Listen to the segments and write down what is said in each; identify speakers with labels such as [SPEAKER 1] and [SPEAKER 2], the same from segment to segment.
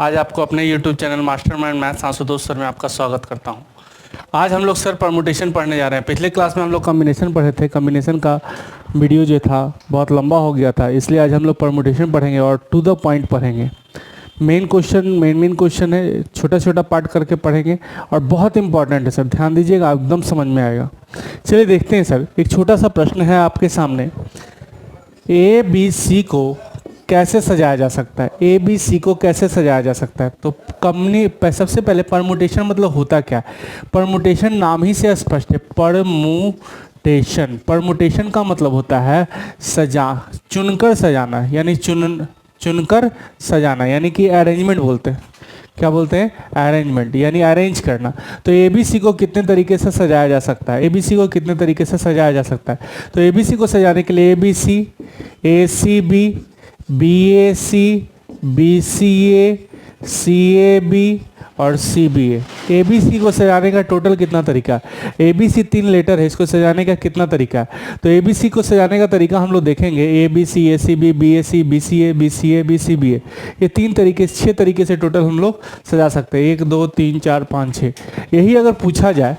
[SPEAKER 1] आज आपको अपने YouTube channel mastermind maths Ashutosh sir में आपका स्वागत करता हूं। आज हम लोग सर परमुटेशन पढ़ने जा रहे हैं। पिछले क्लास में हम लोग कॉम्बिनेशन पढ़े थे। कॉम्बिनेशन का वीडियो जो था बहुत लंबा हो गया था, इसलिए आज हम लोग परमुटेशन पढ़ेंगे और टू द पॉइंट पढ़ेंगे। मेन क्वेश्चन है, छोटा छोटा पार्ट करके पढ़ेंगे और बहुत इंपॉर्टेंट है सर, ध्यान दीजिएगा, एकदम समझ में आएगा। चलिए देखते हैं सर। एक छोटा सा प्रश्न है आपके सामने, ए बी सी को कैसे सजाया जा सकता है। ए बी सी को कैसे सजाया जा सकता है? तो सबसे पहले परमुटेशन मतलब होता क्या है? परमुटेशन नाम ही से स्पष्ट है, परमुटेशन का मतलब होता है चुनकर सजाना, यानी चुनकर सजाना, यानी कि अरेंजमेंट बोलते हैं। क्या बोलते हैं? अरेंजमेंट, यानी अरेंज करना। तो एबीसी को कितने तरीके से सजाया जा सकता है? एबीसी को कितने तरीके से सजाया जा सकता है? तो एबीसी को सजाने के लिए ABC, ACB, BAC, BCA, CAB और सीबीए। एबीसी को सजाने का टोटल कितना तरीका? एबीसी 3 लेटर है, इसको सजाने का कितना तरीका है? तो एबीसी को सजाने का तरीका हम लोग देखेंगे, ABC, ACB, BAC, BCA, BCA, BCBA. ये 6 तरीके से टोटल हम लोग सजा सकते हैं। 1 2 3 4 5 6। यही अगर पूछा जाए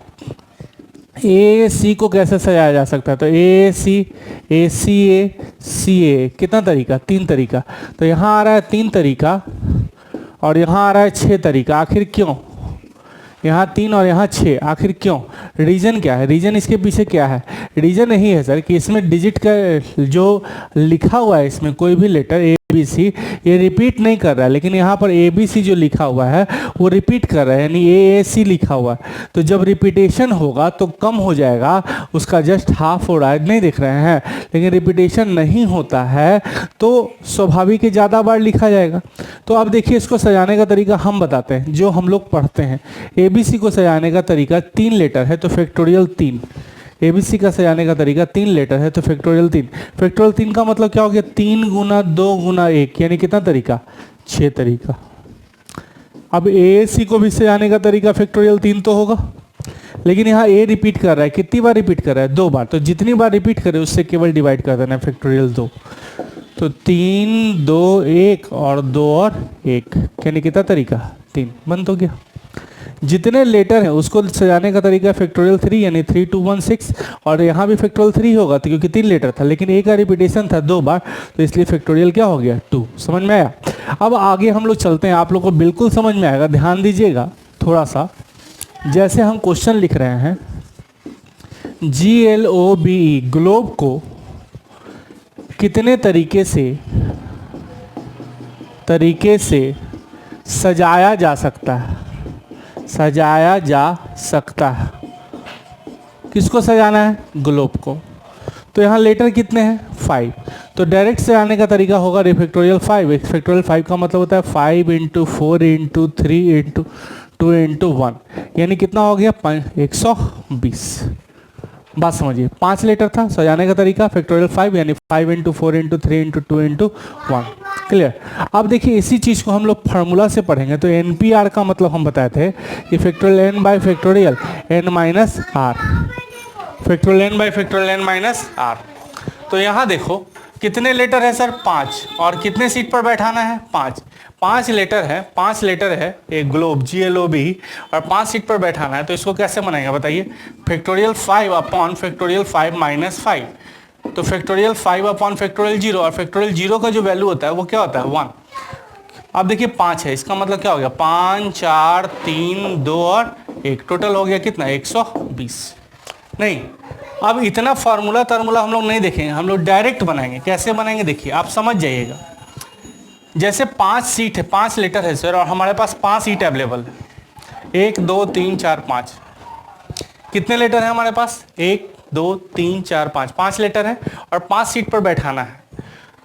[SPEAKER 1] ए सी को कैसे सजाया जा सकता है, तो ए सी, ए सी ए, सी ए, कितना तरीका? 3 तरीका। तो यहाँ आ रहा है 3 तरीका और यहाँ आ रहा है 6 तरीका। आखिर क्यों? यहाँ 3 और यहाँ 6, आखिर क्यों? रीज़न क्या है? रीज़न इसके पीछे क्या है? रीज़न यही है सर कि इसमें डिजिट का जो लिखा हुआ है, इसमें कोई भी लेटर ए बी सी ये रिपीट नहीं कर रहा है, लेकिन यहाँ पर ए बी सी जो लिखा हुआ है वो रिपीट कर रहा है, यानी ए सी लिखा हुआ है। तो जब रिपीटेशन होगा तो कम हो जाएगा, उसका जस्ट हाफ हो रहा है, नहीं दिख रहे हैं, लेकिन रिपीटेशन नहीं होता है तो स्वाभाविक ही ज़्यादा बार लिखा जाएगा। तो अब देखिए, इसको सजाने का तरीका हम बताते हैं, जो हम लोग पढ़ते हैं। एबीसी को सजाने का तरीका 3 लेटर है तो फैक्टोरियल 3। एबीसी का सजाने का तरीका 3 लेटर है तो फैक्टोरियल 3। फैक्टोरियल 3 का मतलब क्या हो गया? 3 गुना 2 गुना 1, यानी कितना तरीका? 6 तरीका। अब एसी को भी सजाने का तरीका फैक्टोरियल 3 तो होगा, लेकिन यहाँ ए रिपीट कर रहा है। कितनी बार रिपीट कर रहा है? 2 बार। तो जितनी बार रिपीट करे उससे केवल डिवाइड कर देना है, फैक्टोरियल 2। तो 3 2 1 और 2 और 1, यानी कितना तरीका? 3। बंद हो गया। जितने लेटर हैं उसको सजाने का तरीका फैक्टोरियल 3, यानी 3 2 1 6। और यहाँ भी फैक्टोरियल 3 होगा तो क्योंकि 3 लेटर था, लेकिन एक का रिपीटेशन था 2 बार, तो इसलिए फैक्टोरियल क्या हो गया? 2। समझ में आया? अब आगे हम लोग चलते हैं, आप लोग को बिल्कुल समझ में आएगा, ध्यान दीजिएगा थोड़ा सा। जैसे हम क्वेश्चन लिख रहे हैं, GLOBE, ग्लोब को कितने तरीके से सजाया जा सकता है? सजाया जा सकता है। किसको सजाना है? ग्लोब को। तो यहाँ लेटर कितने हैं? 5। तो डायरेक्ट सजाने का तरीका होगा फैक्टोरियल 5। फैक्टोरियल 5 का मतलब होता है 5 × 4 × 3 × 2 × 1, यानी कितना हो गया? 120। बात समझिए, 5 लेटर था, सजाने का तरीका फैक्टोरियल 5, यानी 5 × 4 × 3 × 2 × 1। क्लियर? अब देखिए, इसी चीज़ को हम लोग फार्मूला से पढ़ेंगे। तो NPR का मतलब हम बताए थे कि factorial n by factorial n minus R, factorial n by factorial n minus R. तो यहाँ देखो कितने लेटर है सर? 5। और कितने सीट पर बैठाना है? 5। 5 लेटर है एक ग्लोब GLOB और 5 सीट पर बैठाना है। तो इसको कैसे बनाएगा बताइए? Factorial 5 upon factorial 5 minus 5। तो फैक्टोरियल 5 अपॉन फैक्टोरियल 0, और फैक्टोरियल 0 का जो वैल्यू होता है वो क्या होता है? 1। अब देखिए 5 है, इसका मतलब क्या हो गया? 5 4 3 2 और 1, टोटल हो गया कितना? 120। नहीं, अब इतना फार्मूला हम लोग नहीं देखेंगे, हम लोग डायरेक्ट बनाएंगे। कैसे बनाएंगे देखिए, आप समझ जाइएगा। जैसे 5 सीट है, 5 लेटर है सर, और हमारे पास 5 सीट अवेलेबल है। 1 2 3 4 5। कितने लेटर है हमारे पास? 1 2 3 4 5। 5 लेटर है और 5 सीट पर बैठाना है।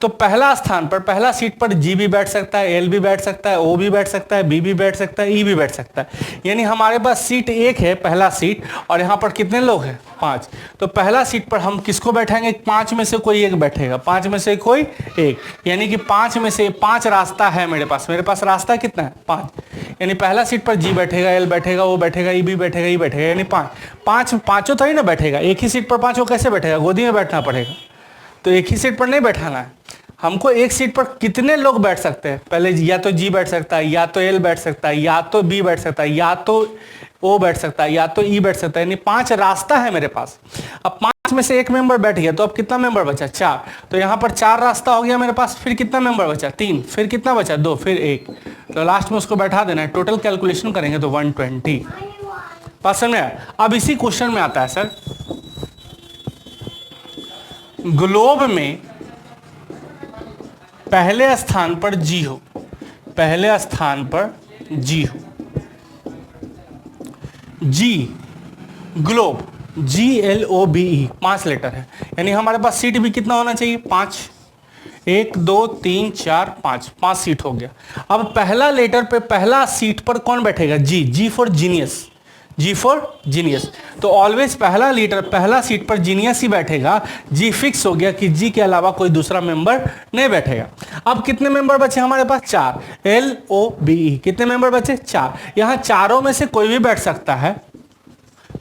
[SPEAKER 1] तो पहला स्थान पर, पहला सीट पर G भी बैठ सकता है, L भी बैठ सकता है, O भी बैठ सकता है, B भी बैठ सकता है, E भी बैठ सकता है। यानी हमारे पास सीट 1 है, पहला सीट, और यहाँ पर कितने लोग हैं? 5। तो पहला सीट पर हम किसको बैठाएंगे? 5 में से कोई एक बैठेगा, 5 में से कोई एक, यानी कि 5 में से 5 रास्ता है मेरे पास रास्ता कितना है? 5। यानी पहला सीट पर G बैठेगा, L बैठेगा, O बैठेगा, E भी बैठेगा, E बैठेगा, यानी 5 पाँचों थोड़ी ना बैठेगा। एक ही सीट पर 5 कैसे बैठेगा? गोदी में बैठना पड़ेगा, तो एक ही सीट पर नहीं बैठाना है। हमको एक सीट पर कितने लोग बैठ सकते हैं, पहले या तो जी बैठ सकता है, या तो एल बैठ सकता है, या तो बी बैठ सकता है, या तो ओ बैठ सकता है, या तो ई बैठ सकता है, यानी 5 रास्ता है मेरे पास। अब 5 में से एक मेंबर बैठ गया तो अब कितना मेंबर बचा, 4। तो यहाँ पर 4 रास्ता हो गया मेरे पास, फिर कितना मेंबर बचा, 3, फिर कितना बचा, 2, फिर 1। तो लास्ट में उसको बैठा देना है। टोटल कैलकुलेशन करेंगे तो 120। बात समझ में आया? अब इसी क्वेश्चन में आता है सर, ग्लोब में पहले स्थान पर जी हो, पहले स्थान पर जी हो, जी ग्लोब, GLOBE 5 लेटर है, यानी हमारे पास सीट भी कितना होना चाहिए, 5। 1 2 3 4 5, 5 सीट हो गया। अब पहला लेटर पे पहला सीट पर कौन बैठेगा, G for genius, G for genius. तो ऑलवेज पहला लीटर पहला सीट पर जीनियस ही बैठेगा। जी फिक्स हो गया कि जी के अलावा कोई दूसरा मेंबर नहीं बैठेगा। अब कितने मेंबर बचे हमारे पास, 4। LOBE कितने मेंबर बचे, 4। यहां चारों में से कोई भी बैठ सकता है,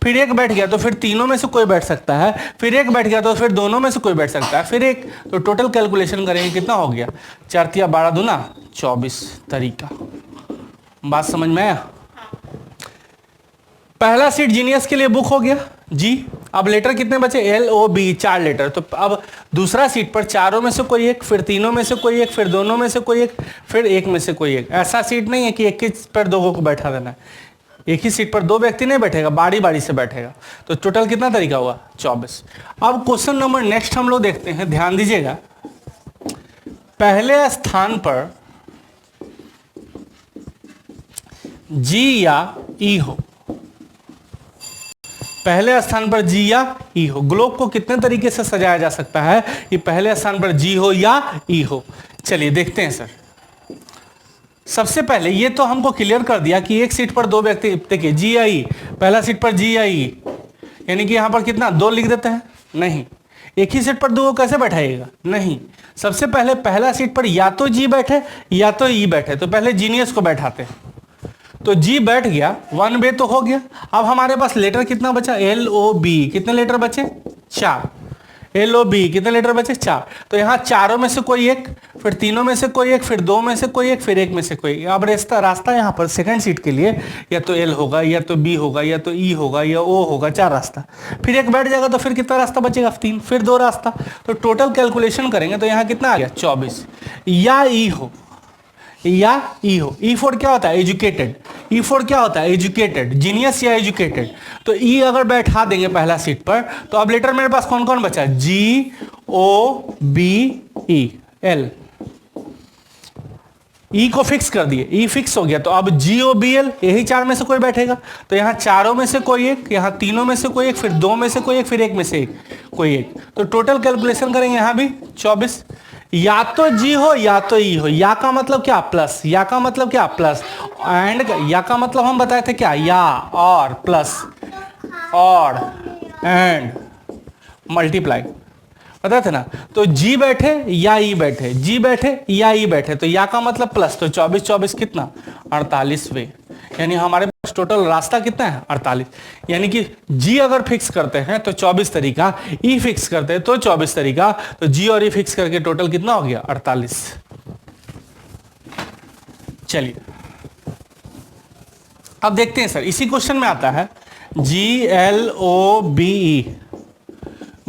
[SPEAKER 1] फिर एक बैठ गया तो फिर तीनों में से कोई बैठ सकता है, फिर एक बैठ गया तो फिर दोनों में से कोई बैठ सकता है, फिर एक। तो टोटल कैलकुलेशन करेंगे कितना हो गया, 4 तिया 12 दूना 24 तरीका। बात समझ में आया? पहला सीट जीनियस के लिए बुक हो गया जी। अब लेटर कितने बचे, LOB 4 लेटर। तो अब दूसरा सीट पर चारों में से कोई एक, फिर तीनों में से कोई एक, फिर दोनों में से कोई एक, फिर एक में से कोई एक। ऐसा सीट नहीं है कि एक ही पर 2 को बैठा देना है, एक ही सीट पर 2 व्यक्ति नहीं बैठेगा, बारी बारी से बैठेगा। तो टोटल कितना तरीका हुआ, 24। अब क्वेश्चन नंबर नेक्स्ट हम लोग देखते हैं, ध्यान दीजिएगा। पहले स्थान पर जी या ई हो, पहले स्थान पर जी या ई हो। ग्लोब को कितने तरीके से सजाया जा सकता है कि पहले स्थान पर जी हो या ई हो। चलिए देखते हैं सर। सबसे पहले ये तो हमको क्लियर कर दिया कि एक सीट पर 2 व्यक्ति, देखिए जी या ई, पहला सीट पर जी या ई, यानी कि यहां पर कितना 2 लिख देते हैं, नहीं। एक ही सीट पर 2 कैसे बैठाइएगा, नहीं। सबसे पहले पहला सीट पर या तो जी बैठे या तो ई बैठे, तो पहले जीनियस को बैठाते हैं। तो जी बैठ गया, 1 वे तो हो गया। अब हमारे पास लेटर कितना बचा, LOB कितने लेटर बचे, 4। LOB कितने लेटर बचे, 4। तो यहाँ चारों में से कोई एक, फिर तीनों में से कोई एक, फिर 2 में से कोई एक, फिर 1 में से कोई एक। अब रास्ता यहाँ पर सेकंड सीट के लिए या तो L होगा, या तो B होगा, या तो E होगा, या O होगा, 4 रास्ता। फिर एक बैठ जाएगा तो फिर कितना रास्ता बचेगा, 3, फिर 2 रास्ता। तो टोटल कैलकुलेशन करेंगे तो यहाँ कितना आ गया, 24। या E हो या ई हो। ई फॉर क्या होता है, एजुकेटेड। ई फॉर क्या होता है, एजुकेटेड, जीनियस या एजुकेटेड। तो ई अगर बैठा देंगे पहला सीट पर, तो अब लेटर मेरे पास कौन कौन बचा, GOBE L। ई को फिक्स कर दिए, ई फिक्स हो गया। तो अब GOBL, यही 4 में से कोई बैठेगा। तो यहाँ चारों में से कोई एक, यहाँ तीनों में से कोई एक, फिर 2 में से कोई एक, फिर 1 में से एक कोई एक। तो टोटल कैलकुलेशन करेंगे यहाँ भी 24। या तो जी हो या तो ई हो। या का मतलब क्या, प्लस। या का मतलब क्या, प्लस। एंड या का मतलब हम बताए थे क्या, या और प्लस और एंड मल्टीप्लाई, पता थे ना। तो जी बैठे या ई बैठे, जी बैठे या ई बैठे, तो या का मतलब प्लस। तो 24 24 कितना, 48 वे। यानी हमारे पास टोटल रास्ता कितना है, 48। यानी कि जी अगर फिक्स करते हैं तो 24 तरीका, ई फिक्स करते हैं तो 24 तरीका। तो जी और ई फिक्स करके टोटल कितना हो गया, 48। चलिए अब देखते हैं सर, इसी क्वेश्चन में आता है GLOBE।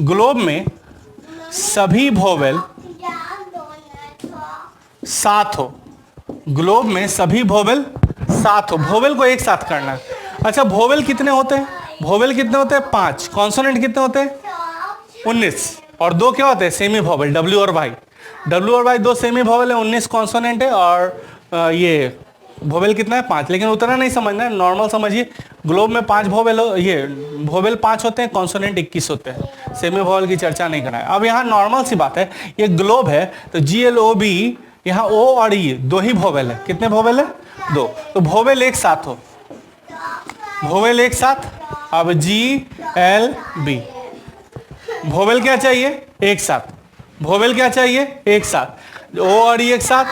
[SPEAKER 1] ग्लोब में सभी वोवेल साथ हो, ग्लोब में सभी वोवेल साथ हो। वोवेल को एक साथ करना है। अच्छा वोवेल कितने होते हैं, वोवेल कितने होते हैं, 5। कॉन्सोनेंट कितने होते हैं, 19। और 2 क्या होते हैं, सेमी वोवेल, W और Y। W और Y 2 सेमी वोवेल है, 19 कॉन्सोनेंट है। और ये वोवेल कितना है, 5। लेकिन उतना नहीं समझना है, नॉर्मल समझिए। ग्लोब में 5 वोवेल, ये वोवेल 5 होते हैं, कॉन्सोनेंट 21 होते हैं। सेमी वोवेल की चर्चा नहीं करना है। अब यहाँ नॉर्मल सी बात है, ये ग्लोब है तो GLOB, यहाँ O और E 2 ही वोवेल है। कितने वोवेल है, 2। तो वोवेल एक साथ हो, वोवेल एक साथ। अब GLB, वोवेल क्या चाहिए, एक साथ। वोवेल क्या चाहिए, एक साथ। O और E एक साथ।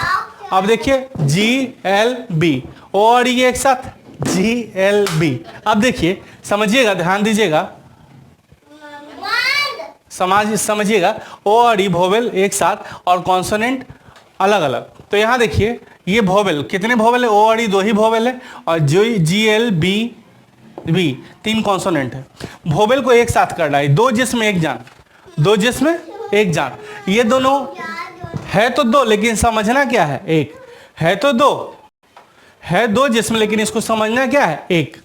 [SPEAKER 1] अब देखिए GLB, O और E एक साथ, GLB। अब देखिए समझिएगा, ध्यान दीजिएगा, समझिएगा, ओ और ई वोवेल एक साथ और कॉन्सोनेंट अलग अलग। तो यहां देखिए ये वोवेल, कितने वोवेल है, ओ और ई 2 ही वोवेल है, और G L B B 3 consonant है। वोवेल को एक साथ करना है, 2 जिस्म एक जान, 2 जिस्म एक जान। ये दोनों है तो 2 लेकिन समझना क्या है, एक है तो 2 है, 2 जिस्म लेकिन इसको समझना क्या है, एक।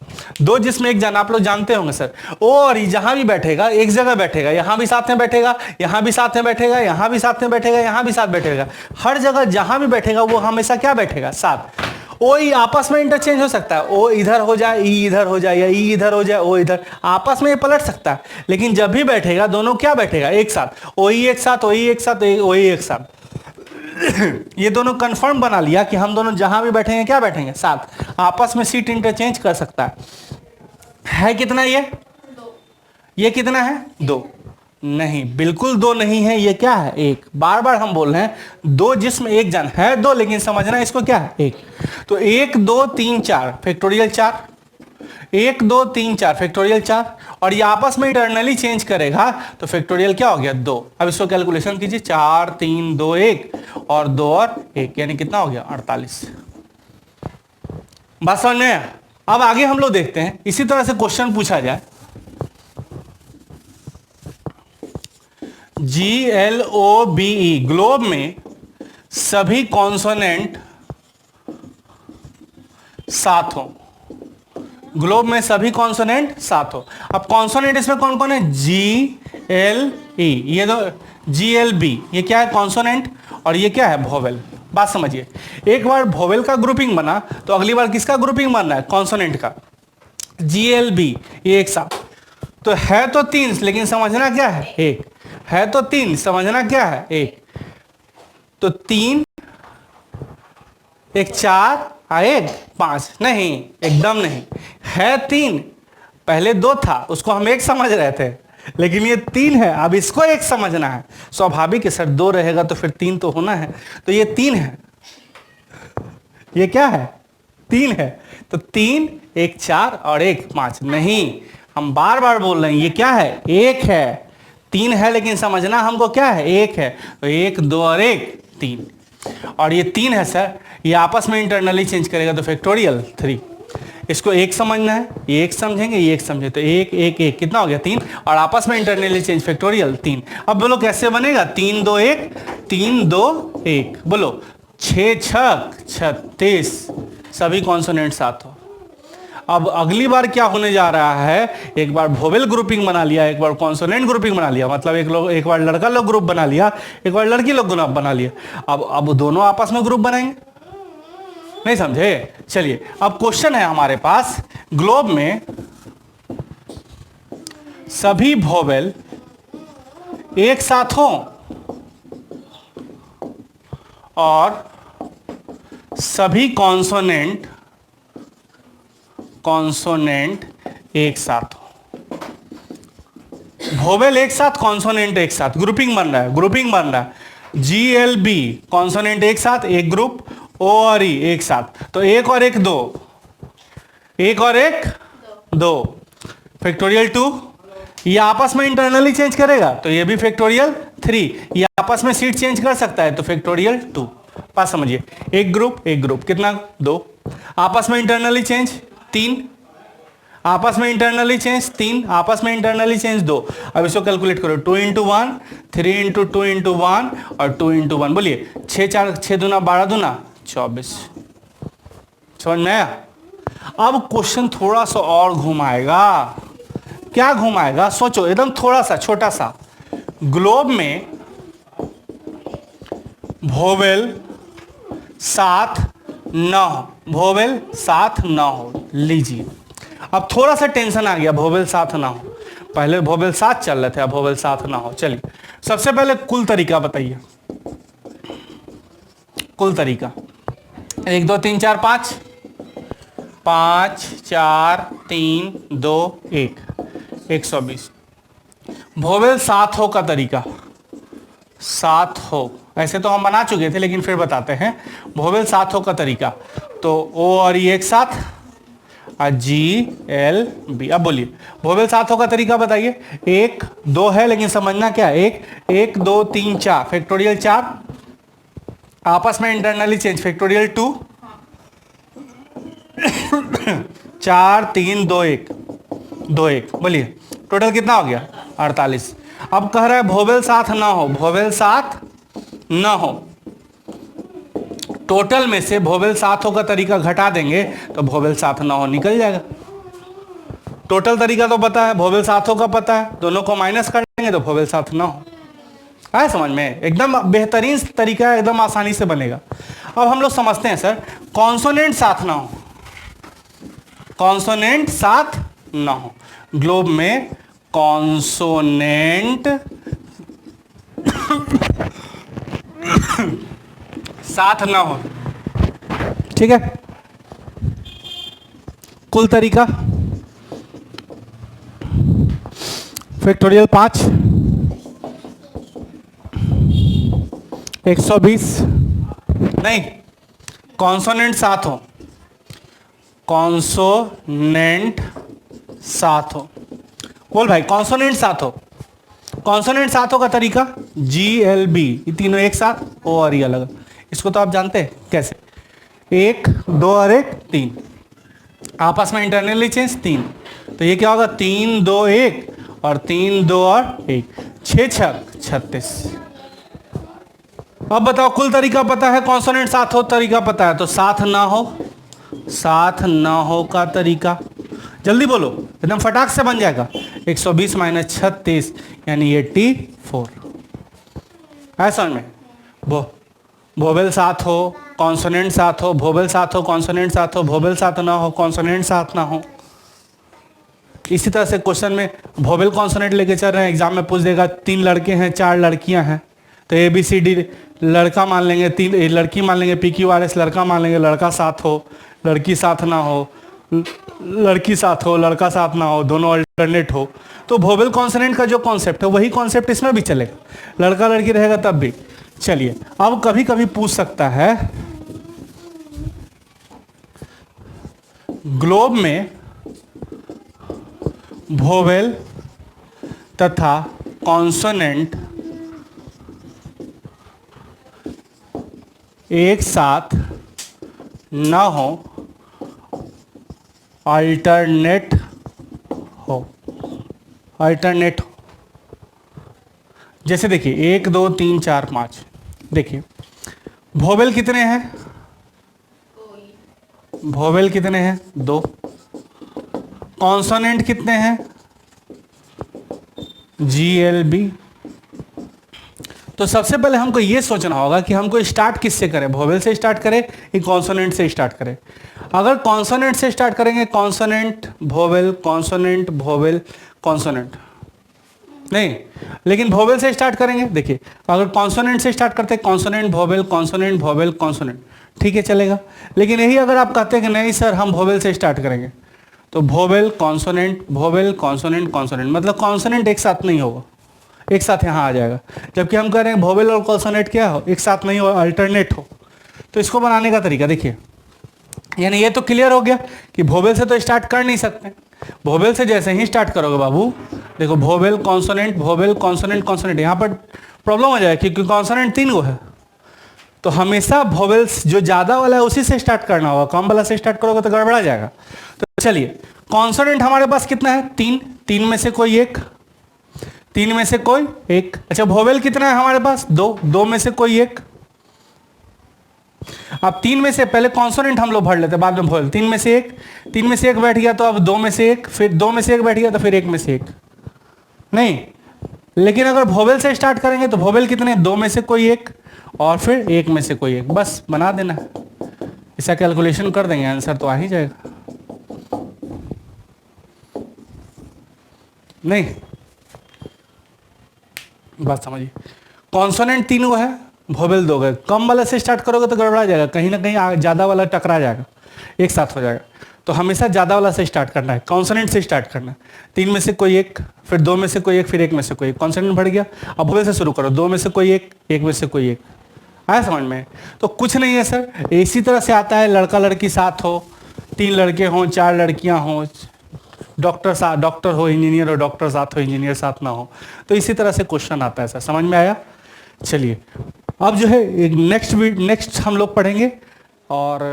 [SPEAKER 1] 2 जिस्म एक जान आप लोग जानते होंगे सर। ओ और ई जहां भी बैठेगा एक जगह बैठेगा, यहां भी साथ में बैठेगा, यहां भी साथ में बैठेगा, यहां भी साथ में बैठेगा, यहां भी साथ बैठेगा, हर जगह जहां भी बैठेगा वो हमेशा क्या बैठेगा, साथ। ओ ई आपस में इंटरचेंज हो सकता है, ओ इधर हो जाए ई इधर हो जाए, या ई इधर हो जाए ओ इधर, आपस में ये पलट सकता है, लेकिन जब भी बैठेगा दोनों क्या बैठेगा, एक साथ। ओ ई एक साथ, ओ ई एक साथ, ओ ई एक साथ। ये दोनों कंफर्म बना लिया कि हम दोनों जहां भी बैठेंगे क्या बैठेंगे, साथ। आपस में सीट इंटरचेंज कर सकता है कितना ये कितना है, 2। नहीं, बिल्कुल 2 नहीं है, ये क्या है, 1। बार बार हम बोल रहे हैं 2 जिस्म एक जान है 2, लेकिन समझना इसको क्या है, 1। तो 1 2 3 4 फैक्टोरियल 4, 1 2 3 4 फैक्टोरियल 4, और ये आपस में इंटरनली चेंज करेगा तो फैक्टोरियल क्या हो गया, 2। अब इसको कैलकुलेशन कीजिए, 4 3 2 1 और 2 और 1 यानी कितना हो गया, 48। बात समझ में आया? अब आगे हम लोग देखते हैं, इसी तरह से क्वेश्चन पूछा जाए, GLOBE ग्लोब में सभी कॉन्सोनेंट साथ हो, ग्लोब में सभी कॉन्सोनेंट साथ हो। अब कॉन्सोनेंट इसमें कौन कौन है, GLE, ये दो GLB, ये क्या है कॉन्सोनेंट, और ये क्या है वोवेल। बात समझिए, एक बार वोवेल का ग्रुपिंग बना तो अगली बार किसका ग्रुपिंग बनना है, कॉन्सोनेंट का। GLB ये एक साथ, तो है तो 3 लेकिन समझना क्या है, 1 है, तो 3 समझना क्या है, 1। तो 3 1 4 1 5, नहीं एकदम नहीं है, 3 पहले 2 था उसको हम 1 समझ रहे थे, लेकिन ये 3 है, अब इसको 1 समझना है। स्वाभाविक है सर, 2 रहेगा तो फिर 3 तो होना है, तो ये 3 है, ये क्या है, 3 है। तो 3 1 4 और 1 5, नहीं, हम बार बार बोल रहे हैं ये क्या है, 1 है। 3 है लेकिन समझना हमको क्या है, 1 है। तो 1 2 और 1 3, और ये 3 है सर, ये आपस में इंटरनली चेंज करेगा तो फैक्टोरियल 3। इसको 1 समझना है, ये 1 समझेंगे, ये 1 समझे, तो 1 1 1 कितना हो गया, 3, और आपस में इंटरनली चेंज फैक्टोरियल 3। अब बोलो कैसे बनेगा, 3 2 1 3 2 1, बोलो 6 6 36, सभी कॉन्सोनेंट साथ हो। अब अगली बार क्या होने जा रहा है, एक बार वोवेल ग्रुपिंग बना लिया, एक बार कॉन्सोनेंट ग्रुपिंग बना लिया, मतलब एक बार लड़का लोग ग्रुप बना लिया, एक बार लड़की लोग ग्रुप बना लिया। अब दोनों आपस में ग्रुप बनाएंगे, नहीं समझे। चलिए अब क्वेश्चन है हमारे पास, ग्लोब में सभी वोवेल एक साथ हो और सभी कॉन्सोनेंट एक साथ हो। वोवेल एक साथ, कॉन्सोनेंट एक साथ, ग्रुपिंग बन रहा है, GLB कॉन्सोनेंट एक साथ, एक ग्रुप, O और E एक साथ, तो 1 और 1 2, 1 और 1 2 फैक्टोरियल 2। ये आपस में इंटरनली चेंज करेगा तो ये भी फैक्टोरियल 3, ये आपस में सीट चेंज कर सकता है तो फैक्टोरियल 2। बात समझिए, एक ग्रुप कितना, 2, आपस में इंटरनली चेंज 3, आपस में इंटरनली चेंज 3, आपस में इंटरनली चेंज 2। अब इसको कैलकुलेट करो, 2 × 1 3 × 2 × 1 और 2 × 1, बोलिए 6 4 6 दूना 12 दूना 24। समझ में आया? अब क्वेश्चन थोड़ा सा और घुमाएगा, क्या घुमाएगा सोचो, एकदम थोड़ा सा छोटा सा। ग्लोब में वोवेल साथ न हो, वोवेल साथ न हो, लीजिए अब थोड़ा सा टेंशन आ गया, वोवेल साथ ना हो, पहले वोवेल साथ चल रहे थे, अब वोवेल साथ ना हो। चलिए सबसे पहले कुल तरीका बताइए, कुल तरीका 1 2 3 4 5 5 4 3 2 1 120। वोवेल साथ हो का तरीका, साथ हो ऐसे तो हम बना चुके थे लेकिन फिर बताते हैं। वोवेल साथ हो का तरीका, तो ओ और ई एक साथ, GLB। अब बोलिए वोवेल साथ होगा तरीका बताइए। 1 2 है लेकिन समझना क्या है, 1 2 3 4 फैक्टोरियल 4 आपस में इंटरनली चेंज फैक्टोरियल 2 4 3 2 1 2 1 बोलिए टोटल कितना हो गया 48। अब कह रहा है वोवेल साथ ना हो, वोवेल साथ ना हो, टोटल में से वोवेल साथ हो का तरीका घटा देंगे तो वोवेल साथ ना हो निकल जाएगा। टोटल तरीका तो पता है, वोवेल साथ हो का पता है, दोनों को माइनस कर देंगे तो वोवेल साथ ना हो। आया समझ में? एकदम बेहतरीन तरीका है, एकदम आसानी से बनेगा। अब हम लोग समझते हैं सर कॉन्सोनेंट साथ ना हो, कॉन्सोनेंट साथ ना हो, ग्लोब में कॉन्सोनेंट साथ ना हो, ठीक है। कुल तरीका फैक्टोरियल 5 120 नहीं, कॉन्सोनेंट साथ हो, कॉन्सोनेंट साथ हो, बोल भाई कॉन्सोनेंट साथ हो, कॉन्सोनेंट साथ हो का तरीका GLB, ये तीनों एक साथ, ओ और ये अलग। इसको तो आप जानते हैं कैसे, 1 2 और 1 3 आपस में इंटरनली चेंज 3, तो ये क्या होगा 3 2 1 और 3 2 और 1 6 6 36। अब बताओ कुल तरीका पता है, कॉन्सोनेंट साथ हो तरीका पता है, तो साथ ना हो, साथ ना हो का तरीका जल्दी बोलो एकदम फटाक से बन जाएगा 120 माइनस 36 यानी 84। है समझ में? वोवेल साथ हो कॉन्सोनेंट साथ हो, वोवेल साथ हो कॉन्सोनेंट साथ हो, वोवेल साथ ना हो कॉन्सोनेंट साथ ना हो। इसी तरह से क्वेश्चन में वोवेल कॉन्सोनेंट लेके चल रहे हैं, एग्जाम में पूछ देगा 3 लड़के हैं 4 लड़कियां हैं, तो ABCD लड़का मान लेंगे, 3 लड़की मान लेंगे, PQRS लड़का मान लेंगे, लड़का साथ हो लड़की साथ ना हो, लड़की साथ हो लड़का साथ ना हो, दोनों अल्टरनेट हो। तो वोवेल कॉन्सोनेंट का जो कॉन्सेप्ट है वही कॉन्सेप्ट इसमें भी चलेगा, लड़का लड़की रहेगा तब भी। चलिए अब कभी कभी पूछ सकता है ग्लोब में वोवेल तथा कॉन्सोनेंट एक साथ न हो, अल्टरनेट हो, अल्टरनेट हो। जैसे देखिए 1 2 3 4 5, देखिए वोवेल कितने हैं, वोवेल कितने हैं 2, कॉन्सोनेंट कितने हैं GLB। तो सबसे पहले हमको ये सोचना होगा कि हमको स्टार्ट किससे करें, वोवेल से स्टार्ट करें या कॉन्सोनेंट से स्टार्ट करें। अगर कॉन्सोनेंट से स्टार्ट करेंगे consonant vowel consonant vowel consonant नहीं, लेकिन वोवेल से स्टार्ट करेंगे, देखिए अगर कॉन्सोनेंट से स्टार्ट करते हैं consonant vowel consonant vowel consonant, ठीक है चलेगा। लेकिन यही अगर आप कहते हैं कि नहीं सर हम वोवेल से स्टार्ट करेंगे, तो वोवेल कॉन्सोनेंट कॉन्सोनेंट, मतलब कॉन्सोनेंट एक साथ नहीं होगा, एक साथ यहाँ आ जाएगा। जबकि हम कह रहे हैं वोवेल और कॉन्सोनेंट क्या हो, एक साथ नहीं हो, अल्टरनेट हो। तो इसको बनाने का तरीका देखिए, यानी ये तो क्लियर हो गया कि वोवेल से तो स्टार्ट कर नहीं सकते, वोवेल से जैसे ही स्टार्ट करोगे बाबू, देखो वोवेल कॉन्सोनेंट कॉन्सोनेंट, यहाँ पर प्रॉब्लम हो जाएगा क्योंकि कॉन्सोनेंट 3 गो है, तो हमेशा वोवेल्स जो ज़्यादा वाला है उसी से स्टार्ट करना होगा, कम वाला से स्टार्ट करोगे तो गड़बड़ा जाएगा। तो चलिए कॉन्सोनेंट हमारे पास कितना है 3, 3 में से कोई एक, 3 में से कोई एक। अच्छा वोवेल कितना है हमारे पास 2, 2 में से कोई एक। अब 3 में से पहले कॉन्सोनेंट हम लोग भर लेते हैं, बाद में वोवेल। 3 में से एक, 3 में से एक बैठ गया तो अब 2 में से एक, फिर 2 में से एक बैठ गया तो फिर 1 में से एक नहीं। लेकिन अगर वोवेल से स्टार्ट करेंगे तो वोवेल कितने, 2 में से कोई एक और फिर 1 में से कोई एक, बस बना देना है। इसका कैलकुलेशन कर देंगे, आंसर तो आ ही जाएगा। नहीं बात समझिए, कॉन्सोनेंट 3 गो है, वोवेल 2 गए, कम वाले से स्टार्ट करोगे तो गड़बड़ा जाएगा, कहीं ना कहीं ज़्यादा वाला टकरा जाएगा, एक साथ हो जाएगा। तो हमेशा ज़्यादा वाला से स्टार्ट करना है, कॉन्सोनेंट से स्टार्ट करना है। 3 में से कोई एक, फिर 2 में से कोई एक, फिर 1 में से कोई एक, कॉन्सोनेंट बढ़ गया। अब वोवेल से शुरू करो, 2 में से कोई एक, 1 में से कोई एक। आया समझ में? तो कुछ नहीं है सर, इसी तरह से आता है लड़का लड़की साथ हो, 3 लड़के हों, 4 लड़कियां हों, डॉक्टर हो इंजीनियर, और डॉक्टर साथ हो इंजीनियर साथ ना हो, तो इसी तरह से क्वेश्चन आता है सर। समझ में आया? चलिए अब जो है नेक्स्ट हम लोग पढ़ेंगे और